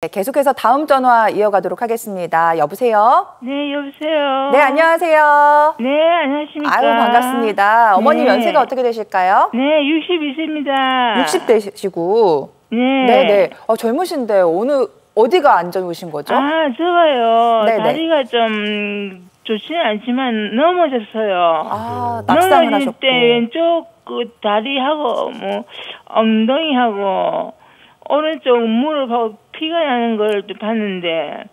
네, 계속해서 다음 전화 이어가도록 하겠습니다. 여보세요? 네, 여보세요? 네, 안녕하세요. 네, 안녕하십니까? 아유, 반갑습니다. 어머님 네. 연세가 어떻게 되실까요? 네, 62세입니다. 60대시고. 네. 네네. 젊으신데 어디가 안 좋으신 거죠? 아, 제가요. 네네. 다리가 좀 좋지는 않지만 넘어졌어요. 아, 낙상을 넘어질 하셨고. 때 왼쪽 그 다리하고 엉덩이하고 오른쪽 무릎하고 피가 나는 걸 봤는데,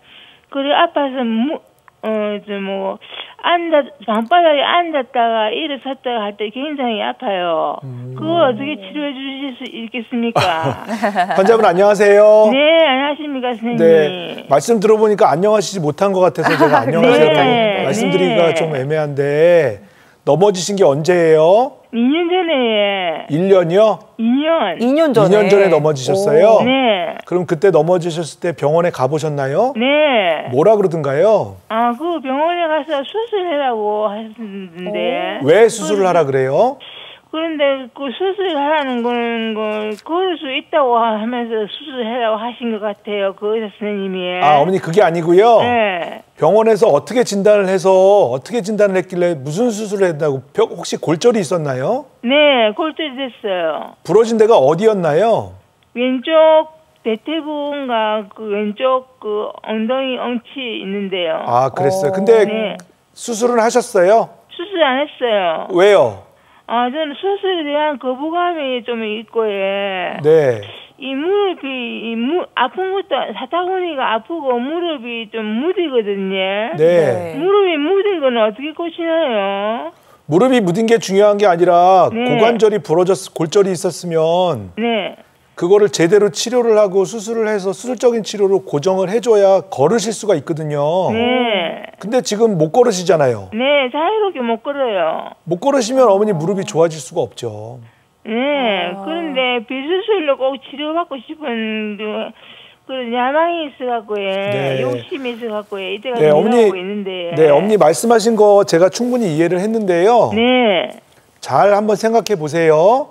그래 아파서 방바닥에 앉았다가 일어섰다가 할 때 굉장히 아파요. 그거 어떻게 치료해 주실 수 있겠습니까? 환자분 안녕하세요. 네, 안녕하십니까, 선생님. 네, 말씀 들어보니까 안녕하시지 못한 것 같아서 제가 안녕하세요. 네, 말씀드리기가 네. 좀 애매한데, 넘어지신 게 언제예요? 2년 전에. 1년이요? 2년. 2년 전에. 2년 전에 넘어지셨어요? 네. 그럼 그때 넘어지셨을 때 병원에 가보셨나요? 네. 뭐라 그러던가요? 그 병원에 가서 수술해라고 하셨는데. 왜 수술을 하라 그래요? 그런데 그 수술하라는 거는 걸을 수 있다고 하면서 수술해라고 하신 것 같아요. 그 의사 선생님이. 아, 어머니 그게 아니고요. 네. 병원에서 어떻게 진단을 했길래 무슨 수술을 했다고, 혹시 골절이 있었나요? 네, 골절이 됐어요. 부러진 데가 어디였나요? 왼쪽 대퇴부인가 그 왼쪽 그 엉덩이 엉치 있는데요. 아, 그랬어요. 근데 네. 수술은 하셨어요? 수술 안 했어요. 왜요? 저는 수술에 대한 거부감이 좀 있고, 예. 네. 이 무릎이, 아픈 것도 사타구니가 아프고 무릎이 좀 무디거든요. 네. 무릎이 무딘 거는 어떻게 고치나요? 무릎이 묻은 게 중요한 게 아니라 네. 고관절이 골절이 있었으면 네. 그거를 제대로 치료를 하고 수술을 해서 수술적인 치료로 고정을 해줘야 걸으실 수가 있거든요. 네. 근데 지금 못 걸으시잖아요. 네, 자유롭게 못 걸어요. 못 걸으시면 어머니 무릎이 좋아질 수가 없죠. 네. 그런데 비수술로 꼭 치료받고 싶은 그런 야망이 있어갖고, 네. 욕심이 있어갖고, 이때가 네, 내려가고 있는데. 네, 어머니 말씀하신 거 제가 충분히 이해를 했는데요. 네. 잘 한번 생각해 보세요.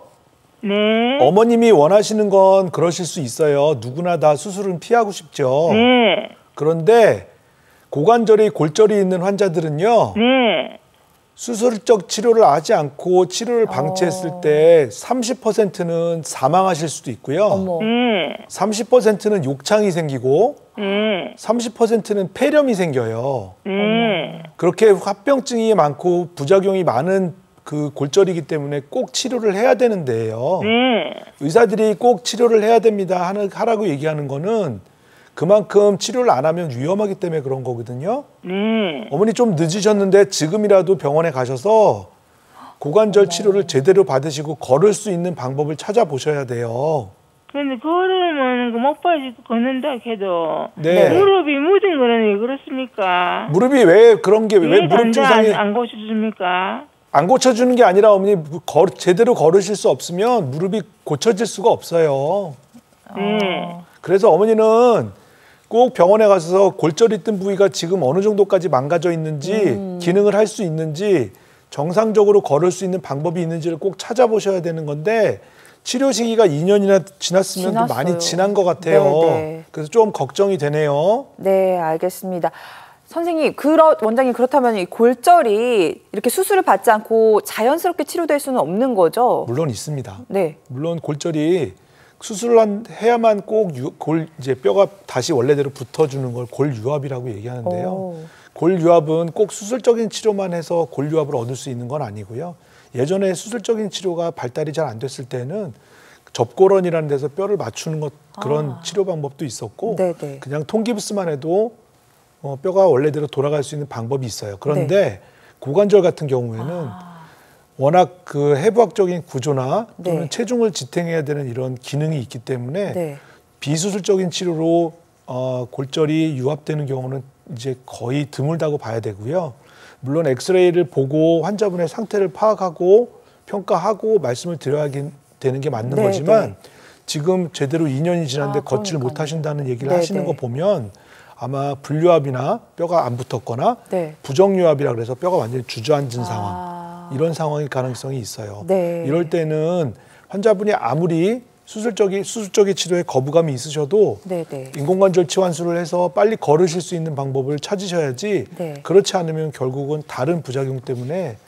네. 어머님이 원하시는 건 그러실 수 있어요. 누구나 다 수술은 피하고 싶죠. 네. 그런데 고관절에 골절이 있는 환자들은요. 네. 수술적 치료를 하지 않고 치료를 방치했을 때 30%는 사망하실 수도 있고요. 어머. 네. 30%는 욕창이 생기고 네. 30%는 폐렴이 생겨요. 네. 그렇게 합병증이 많고 부작용이 많은 그 골절이기 때문에 꼭 치료를 해야 되는데요. 네. 의사들이 꼭 치료를 해야 됩니다 하라고 얘기하는 거는 그만큼 치료를 안 하면 위험하기 때문에 그런 거거든요. 네. 어머니 좀 늦으셨는데 지금이라도 병원에 가셔서 고관절 치료를 제대로 받으시고 걸을 수 있는 방법을 찾아보셔야 돼요. 그런데 걸으면 그 목발 짚고 걷는다 해도 네. 무릎이 묻은 거는 왜 그렇습니까? 무릎이 왜 그런 게 왜 무릎 증상이 안 고쳐줍니까? 안 고쳐주는 게 아니라 어머니 제대로 걸으실 수 없으면 무릎이 고쳐질 수가 없어요. 네. 그래서 어머니는 꼭 병원에 가서 골절이 있던 부위가 지금 어느 정도까지 망가져 있는지 기능을 할 수 있는지 정상적으로 걸을 수 있는 방법이 있는지를 꼭 찾아보셔야 되는 건데 치료 시기가 2년이나 지났으면 좀 많이 지난 것 같아요. 네네. 그래서 좀 걱정이 되네요. 네, 알겠습니다. 선생님, 원장님 그렇다면 이 골절이 이렇게 수술을 받지 않고 자연스럽게 치료될 수는 없는 거죠? 물론 있습니다. 네. 물론 골절이 수술을 해야만 꼭 이제 뼈가 다시 원래대로 붙어주는 걸 골유합이라고 얘기하는데요. 골유합은 꼭 수술적인 치료만 해서 골유합을 얻을 수 있는 건 아니고요. 예전에 수술적인 치료가 발달이 잘 안 됐을 때는 접골원이라는 데서 뼈를 맞추는 그런 치료 방법도 있었고 네네. 그냥 통깁스만 해도 뼈가 원래대로 돌아갈 수 있는 방법이 있어요. 그런데 고관절 같은 경우에는 워낙 그 해부학적인 구조나 또는 네. 체중을 지탱해야 되는 이런 기능이 있기 때문에 네. 비수술적인 치료로 골절이 유합되는 경우는 이제 거의 드물다고 봐야 되고요. 물론 엑스레이를 보고 환자분의 상태를 파악하고 평가하고 말씀을 드려야 되는 게 맞는 네, 거지만 네. 지금 제대로 2년이 지났는데 걷지를 그러니까요. 못하신다는 얘기를 네, 하시는 네. 거 보면 아마 불유합이나 뼈가 안 붙었거나 네. 부정유합이라 그래서 뼈가 완전히 주저앉은 상황 이런 상황일 가능성이 있어요. 네. 이럴 때는 환자분이 아무리 수술적인 치료에 거부감이 있으셔도 네네. 인공관절 치환술을 해서 빨리 걸으실 수 있는 방법을 찾으셔야지 네. 그렇지 않으면 결국은 다른 부작용 때문에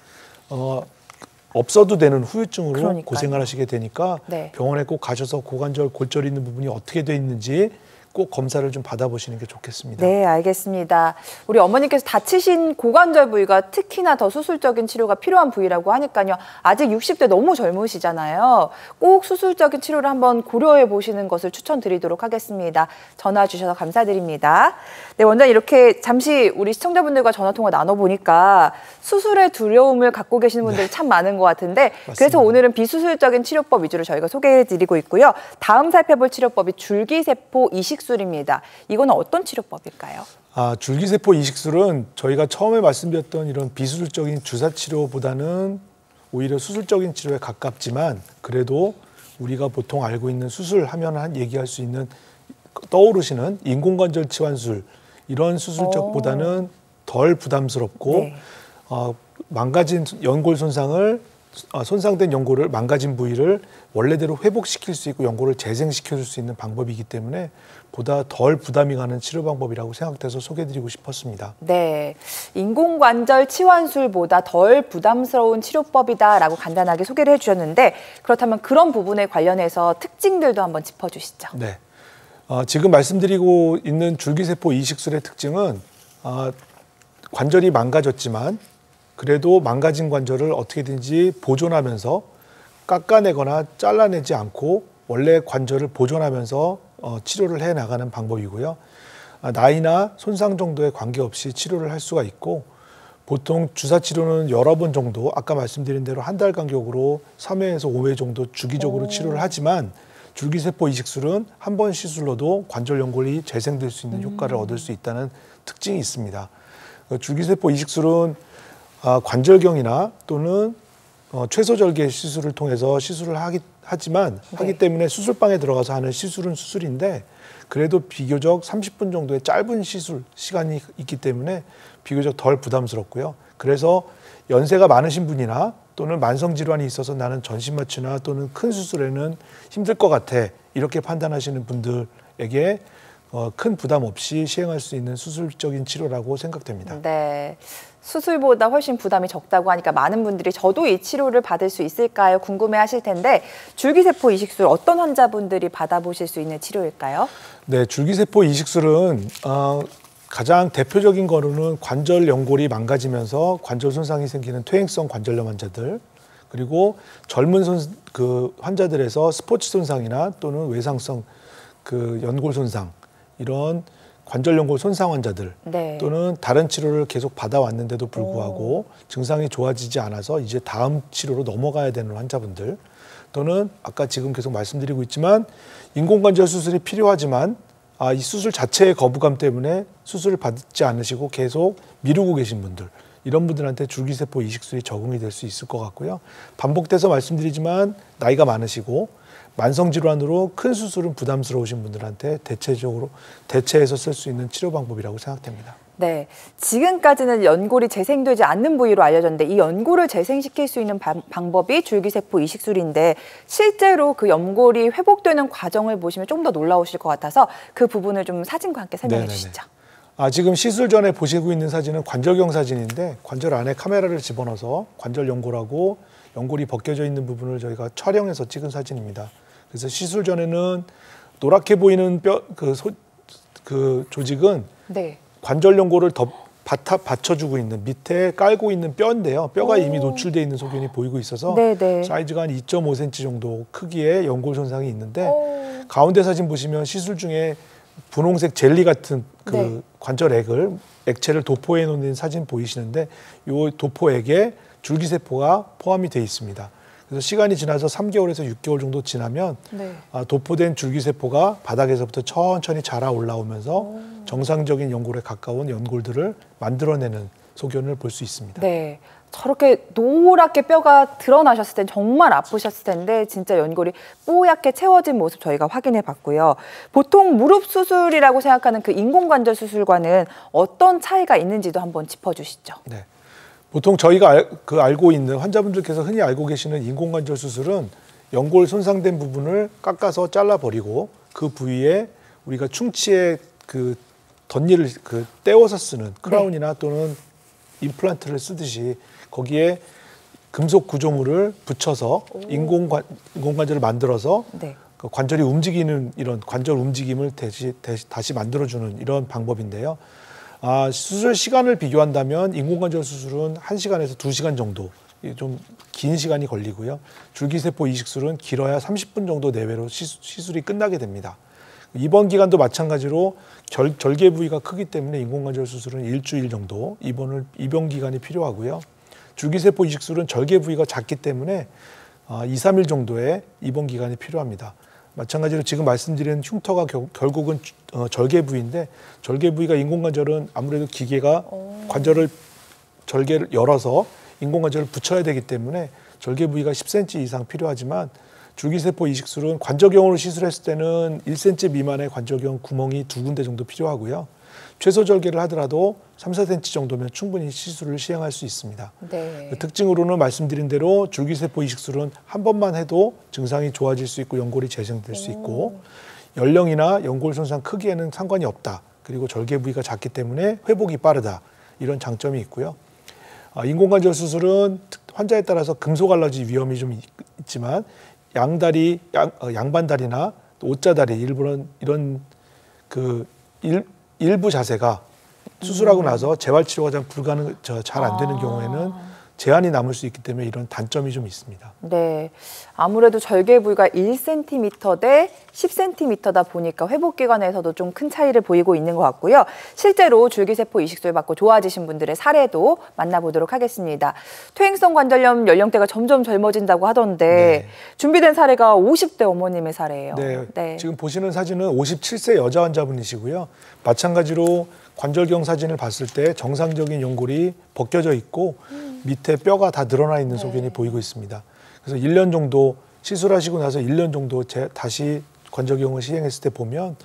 없어도 되는 후유증으로 그러니까요. 고생을 하시게 되니까 네. 병원에 꼭 가셔서 고관절 골절이 있는 부분이 어떻게 돼 있는지 꼭 검사를 좀 받아보시는 게 좋겠습니다. 네, 알겠습니다. 우리 어머니께서 다치신 고관절 부위가 특히나 더 수술적인 치료가 필요한 부위라고 하니까요. 아직 60대 너무 젊으시잖아요. 꼭 수술적인 치료를 한번 고려해 보시는 것을 추천드리도록 하겠습니다. 전화 주셔서 감사드립니다. 네, 원장님 이렇게 잠시 우리 시청자분들과 전화통화 나눠보니까 수술의 두려움을 갖고 계시는 분들이 참 많은 것 같은데 그래서 오늘은 비수술적인 치료법 위주로 저희가 소개해드리고 있고요. 다음 살펴볼 치료법이 줄기세포 이식술입니다. 이거는 어떤 치료법일까요? 줄기세포 이식술은 저희가 처음에 말씀드렸던 이런 비수술적인 주사치료보다는 오히려 수술적인 치료에 가깝지만 그래도 우리가 보통 알고 있는 수술하면 얘기할 수 있는 떠오르시는 인공관절 치환술 이런 수술적보다는 덜 부담스럽고 네. 망가진 연골 손상을 손상된 연골을 망가진 부위를 원래대로 회복시킬 수 있고 연골을 재생시켜 줄 수 있는 방법이기 때문에 보다 덜 부담이 가는 치료 방법이라고 생각돼서 소개해드리고 싶었습니다. 네, 인공관절 치환술보다 덜 부담스러운 치료법이다라고 간단하게 소개를 해주셨는데 그렇다면 그런 부분에 관련해서 특징들도 한번 짚어주시죠. 네, 지금 말씀드리고 있는 줄기세포 이식술의 특징은 관절이 망가졌지만 그래도 망가진 관절을 어떻게든지 보존하면서 깎아내거나 잘라내지 않고 원래 관절을 보존하면서 치료를 해나가는 방법이고요. 나이나 손상 정도에 관계없이 치료를 할 수가 있고 보통 주사치료는 여러 번 정도 아까 말씀드린 대로 한 달 간격으로 3회에서 5회 정도 주기적으로 치료를 하지만 줄기세포 이식술은 한 번 시술로도 관절 연골이 재생될 수 있는 효과를 얻을 수 있다는 특징이 있습니다. 줄기세포 이식술은 관절경이나 또는 최소절개 시술을 통해서 시술을 하기 때문에 수술방에 들어가서 하는 시술은 수술인데 그래도 비교적 30분 정도의 짧은 시술 시간이 있기 때문에 비교적 덜 부담스럽고요. 그래서 연세가 많으신 분이나 또는 만성질환이 있어서 나는 전신마취나 또는 큰 수술에는 힘들 것 같아 이렇게 판단하시는 분들에게 큰 부담 없이 시행할 수 있는 수술적인 치료라고 생각됩니다. 네, 수술보다 훨씬 부담이 적다고 하니까 많은 분들이 저도 이 치료를 받을 수 있을까요? 궁금해하실 텐데 줄기세포 이식술 어떤 환자분들이 받아보실 수 있는 치료일까요? 네, 줄기세포 이식술은 가장 대표적인 거로는 관절 연골이 망가지면서 관절 손상이 생기는 퇴행성 관절염 환자들 그리고 젊은 환자들에서 스포츠 손상이나 또는 외상성 연골 손상 이런 관절 연골 손상 환자들 네. 또는 다른 치료를 계속 받아왔는데도 불구하고 증상이 좋아지지 않아서 이제 다음 치료로 넘어가야 되는 환자분들 또는 아까 지금 계속 말씀드리고 있지만 인공관절 수술이 필요하지만 이 수술 자체의 거부감 때문에 수술을 받지 않으시고 계속 미루고 계신 분들 이런 분들한테 줄기세포 이식술이 적응이 될 수 있을 것 같고요. 반복돼서 말씀드리지만 나이가 많으시고 만성질환으로 큰 수술은 부담스러우신 분들한테 대체해서 쓸 수 있는 치료 방법이라고 생각됩니다. 네, 지금까지는 연골이 재생되지 않는 부위로 알려졌는데 이 연골을 재생시킬 수 있는 방법이 줄기세포 이식술인데 실제로 그 연골이 회복되는 과정을 보시면 좀 더 놀라우실 것 같아서 그 부분을 좀 사진과 함께 설명해 주시죠. 지금 시술 전에 보시고 있는 사진은 관절경 사진인데 관절 안에 카메라를 집어넣어서 관절 연골하고 연골이 벗겨져 있는 부분을 저희가 촬영해서 찍은 사진입니다. 그래서 시술 전에는 노랗게 보이는 조직은 네. 관절 연골을 더 받쳐주고 있는 밑에 깔고 있는 뼈인데요. 뼈가 이미 노출되어 있는 소견이 보이고 있어서 네네. 사이즈가 한 2.5cm 정도 크기의 연골 손상이 있는데 가운데 사진 보시면 시술 중에 분홍색 젤리 같은 네. 관절액을 액체를 도포해 놓는 사진 보이시는데 이 도포액에 줄기세포가 포함이 되어 있습니다. 그래서 시간이 지나서 3개월에서 6개월 정도 지나면 네. 도포된 줄기세포가 바닥에서부터 천천히 자라 올라오면서 정상적인 연골에 가까운 연골들을 만들어내는 소견을 볼 수 있습니다. 네, 저렇게 노랗게 뼈가 드러나셨을 땐 정말 아프셨을 텐데 진짜 연골이 뽀얗게 채워진 모습 저희가 확인해 봤고요. 보통 무릎 수술이라고 생각하는 그 인공관절 수술과는 어떤 차이가 있는지도 한번 짚어주시죠. 네. 보통 저희가 알고 있는 환자분들께서 흔히 알고 계시는 인공관절 수술은 연골 손상된 부분을 깎아서 잘라버리고 그 부위에 우리가 충치에 그 덧니를 떼워서 쓰는 크라운이나 또는 임플란트를 쓰듯이 거기에 금속 구조물을 붙여서 인공관절을 만들어서 그 관절이 움직이는 이런 관절 움직임을 다시 만들어주는 이런 방법인데요. 수술 시간을 비교한다면 인공관절 수술은 1시간에서 2시간 정도 좀 긴 시간이 걸리고요. 줄기세포 이식술은 길어야 30분 정도 내외로 시술이 끝나게 됩니다. 입원 기간도 마찬가지로 절개 부위가 크기 때문에 인공관절 수술은 일주일 정도 입원 기간이 필요하고요. 줄기세포 이식술은 절개 부위가 작기 때문에 2, 3일 정도의 입원 기간이 필요합니다. 마찬가지로 지금 말씀드린 흉터가 결국은 절개 부위인데 절개 부위가 인공관절은 아무래도 기계가 절개를 열어서 인공관절을 붙여야 되기 때문에 절개 부위가 10cm 이상 필요하지만 줄기세포 이식술은 관절경으로 시술했을 때는 1cm 미만의 관절경 구멍이 2군데 정도 필요하고요. 최소 절개를 하더라도 3, 4cm 정도면 충분히 시술을 시행할 수 있습니다. 네. 특징으로는 말씀드린 대로 줄기세포 이식술은 한 번만 해도 증상이 좋아질 수 있고 연골이 재생될 수 있고 연령이나 연골 손상 크기에는 상관이 없다. 그리고 절개 부위가 작기 때문에 회복이 빠르다. 이런 장점이 있고요. 인공관절 수술은 환자에 따라서 금속 알러지 위험이 좀 있지만 양다리, 양반다리나 오자다리 이런 일부 자세가 수술하고 나서 재활치료가 잘 안 되는 경우에는 제한이 남을 수 있기 때문에 이런 단점이 좀 있습니다. 네, 아무래도 절개 부위가 1cm 대 10cm다 보니까 회복 기간에서도 좀 큰 차이를 보이고 있는 것 같고요. 실제로 줄기세포 이식술 받고 좋아지신 분들의 사례도 만나보도록 하겠습니다. 퇴행성 관절염 연령대가 점점 젊어진다고 하던데 준비된 사례가 50대 어머님의 사례예요. 네, 지금 보시는 사진은 57세 여자 환자분이시고요. 마찬가지로 관절경 사진을 봤을 때 정상적인 연골이 벗겨져 있고 밑에 뼈가 다 늘어나 있는 소견이 보이고 있습니다. 그래서 1년 정도 시술하시고 나서 1년 정도 다시 관절경을 시행했을 때 보면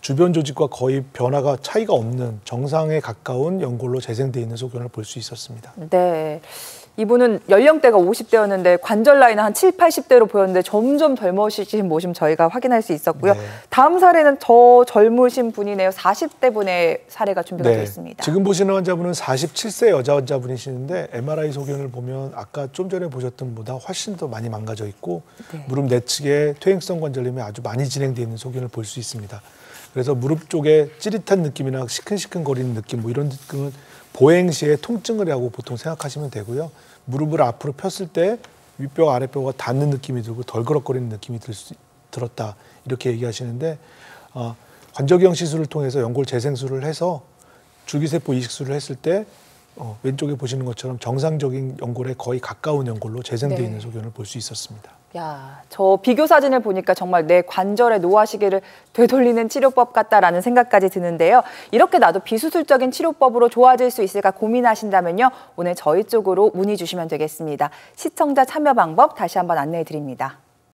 주변 조직과 거의 변화가 차이가 없는 정상에 가까운 연골로 재생되어 있는 소견을 볼 수 있었습니다. 네, 이분은 연령대가 50대였는데 관절 나이는 한 7, 80대로 보였는데 점점 젊으신 모습 저희가 확인할 수 있었고요. 다음 사례는 더 젊으신 분이네요. 40대 분의 사례가 준비가 되어 있습니다. 지금 보시는 환자분은 47세 여자 환자분이시는데 MRI 소견을 보면 아까 좀 전에 보셨던 것보다 훨씬 더 많이 망가져 있고 무릎 내측에 퇴행성 관절염이 아주 많이 진행되어 있는 소견을 볼 수 있습니다. 그래서 무릎 쪽에 찌릿한 느낌이나 시큰시큰거리는 느낌 이런 느낌은 보행 시에 통증이라고 보통 생각하시면 되고요. 무릎을 앞으로 폈을 때 윗뼈 아랫뼈가 닿는 느낌이 들고 덜그럭거리는 느낌이 들었다 이렇게 얘기하시는데 관절경 시술을 통해서 연골 재생술을 해서 줄기세포 이식술을 했을 때 왼쪽에 보시는 것처럼 정상적인 연골에 거의 가까운 연골로 재생되어 있는 소견을 볼 수 있었습니다. 야, 저 비교 사진을 보니까 정말 내 관절의 노화 시기를 되돌리는 치료법 같다라는 생각까지 드는데요. 이렇게 나도 비수술적인 치료법으로 좋아질 수 있을까 고민하신다면요. 오늘 저희 쪽으로 문의 주시면 되겠습니다. 시청자 참여 방법 다시 한번 안내해 드립니다.